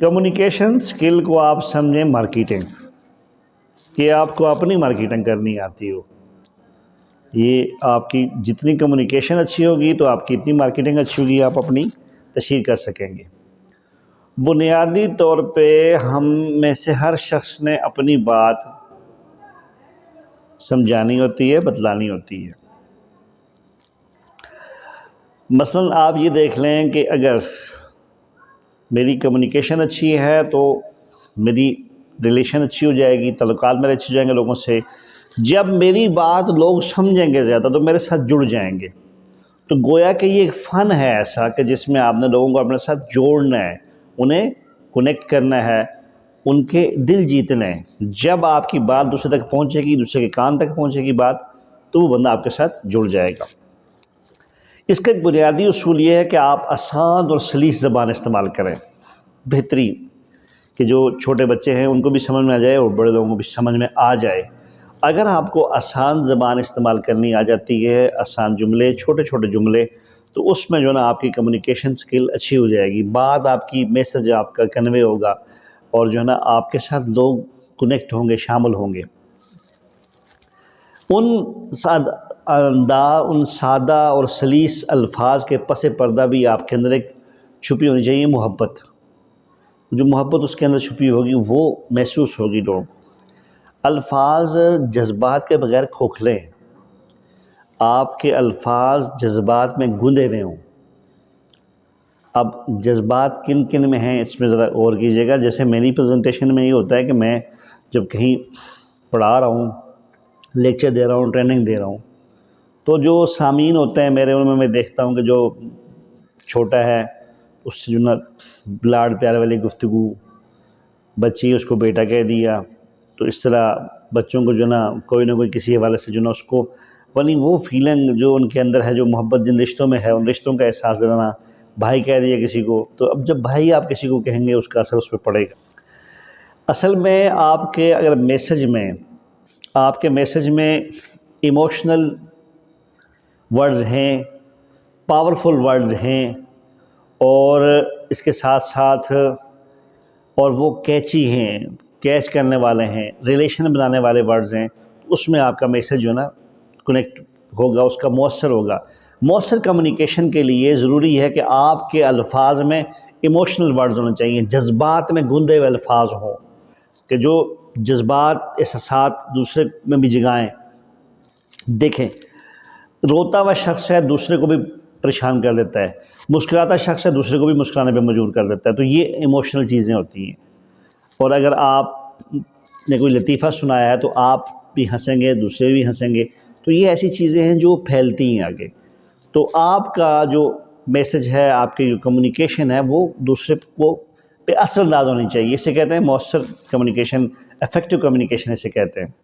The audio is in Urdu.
کمیونیکیشن سکل کو آپ سمجھیں مارکیٹنگ، کہ آپ کو اپنی مارکیٹنگ کرنی آتی ہو۔ یہ آپ کی جتنی کمیونیکیشن اچھی ہوگی تو آپ کی اتنی مارکیٹنگ اچھی ہوگی، آپ اپنی تشہیر کر سکیں گے۔ بنیادی طور پہ ہم میں سے ہر شخص نے اپنی بات سمجھانی ہوتی ہے، بتلانی ہوتی ہے۔ مثلاً آپ یہ دیکھ لیں کہ اگر میری کمیونیکیشن اچھی ہے تو میری ریلیشن اچھی ہو جائے گی، تعلقات میرے اچھے ہو جائیں گے لوگوں سے۔ جب میری بات لوگ سمجھیں گے زیادہ تو میرے ساتھ جڑ جائیں گے۔ تو گویا کہ یہ ایک فن ہے ایسا کہ جس میں آپ نے لوگوں کو اپنے ساتھ جوڑنا ہے، انہیں کنیکٹ کرنا ہے، ان کے دل جیتنا ہے۔ جب آپ کی بات دوسرے تک پہنچے گی، دوسرے کے کان تک پہنچے گی بات، تو وہ بندہ آپ کے ساتھ جڑ جائے گا۔ اس کا ایک بنیادی اصول یہ ہے کہ آپ آسان اور سلیس زبان استعمال کریں، بہترین، کہ جو چھوٹے بچے ہیں ان کو بھی سمجھ میں آ جائے اور بڑے لوگوں کو بھی سمجھ میں آ جائے۔ اگر آپ کو آسان زبان استعمال کرنی آ جاتی ہے، آسان جملے، چھوٹے چھوٹے جملے، تو اس میں جو ہے نا آپ کی کمیونیکیشن سکل اچھی ہو جائے گی، بات آپ کی میسج آپ کا کنوے ہوگا، اور جو ہے نا آپ کے ساتھ لوگ کنیکٹ ہوں گے، شامل ہوں گے۔ ان سادہ اور سلیس الفاظ کے پس پردہ بھی آپ کے اندر ایک چھپی ہونی چاہیے محبت۔ جو محبت اس کے اندر چھپی ہوگی وہ محسوس ہوگی لوگوں کو۔ الفاظ جذبات کے بغیر کھوکھلے ہیں، آپ کے الفاظ جذبات میں گندے ہوئے ہوں۔ اب جذبات کن کن میں ہیں اس میں ذرا غور کیجیے گا۔ جیسے میری پریزنٹیشن میں یہ ہوتا ہے کہ میں جب کہیں پڑھا رہا ہوں، لیکچر دے رہا ہوں، ٹریننگ دے رہا ہوں، تو جو سامعین ہوتے ہیں میرے، ان میں دیکھتا ہوں کہ جو چھوٹا ہے اس سے جو نا لاڈ پیار والی گفتگو، بچی اس کو بیٹا کہہ دیا، تو اس طرح بچوں کو جو نا کوئی نہ کوئی کسی حوالے سے جو نا اس کو ولی وہ فیلنگ جو ان کے اندر ہے، جو محبت جن رشتوں میں ہے، ان رشتوں کا احساس دلانا۔ بھائی کہہ دیا کسی کو، تو اب جب بھائی آپ کسی کو کہیں گے اس کا اثر اس پہ پڑے گا۔ اصل میں آپ کے اگر آپ کے میسج میں ایموشنل ورڈز ہیں، پاورفل ورڈز ہیں، اور اس کے ساتھ ساتھ اور وہ کیچی ہیں، کیچ کرنے والے ہیں، ریلیشن بنانے والے ورڈز ہیں، اس میں آپ کا میسج جو ہے نا کنیکٹ ہوگا، اس کا مؤثر ہوگا۔ مؤثر کمیونیکیشن کے لیے ضروری ہے کہ آپ کے الفاظ میں ایموشنل ورڈز ہونے چاہیے، جذبات میں گندے ہوئے الفاظ ہوں، کہ جو جذبات، احساسات دوسرے میں بھی جگائیں۔ دیکھیں، روتا ہوا شخص ہے دوسرے کو بھی پریشان کر دیتا ہے، مسکراتا شخص ہے دوسرے کو بھی مسکرانے پہ مجبور کر دیتا ہے، تو یہ ایموشنل چیزیں ہوتی ہیں۔ اور اگر آپ نے کوئی لطیفہ سنایا ہے تو آپ بھی ہنسیں گے، دوسرے بھی ہنسیں گے، تو یہ ایسی چیزیں ہیں جو پھیلتی ہیں آگے۔ تو آپ کا جو میسج ہے، آپ کی جو کمیونیکیشن ہے، وہ دوسرے کو پہ اثر انداز ہونی چاہیے۔ اسے کہتے ہیں مؤثر کمیونیکیشن، افیکٹو کمیونیکیشن اسے کہتے ہیں۔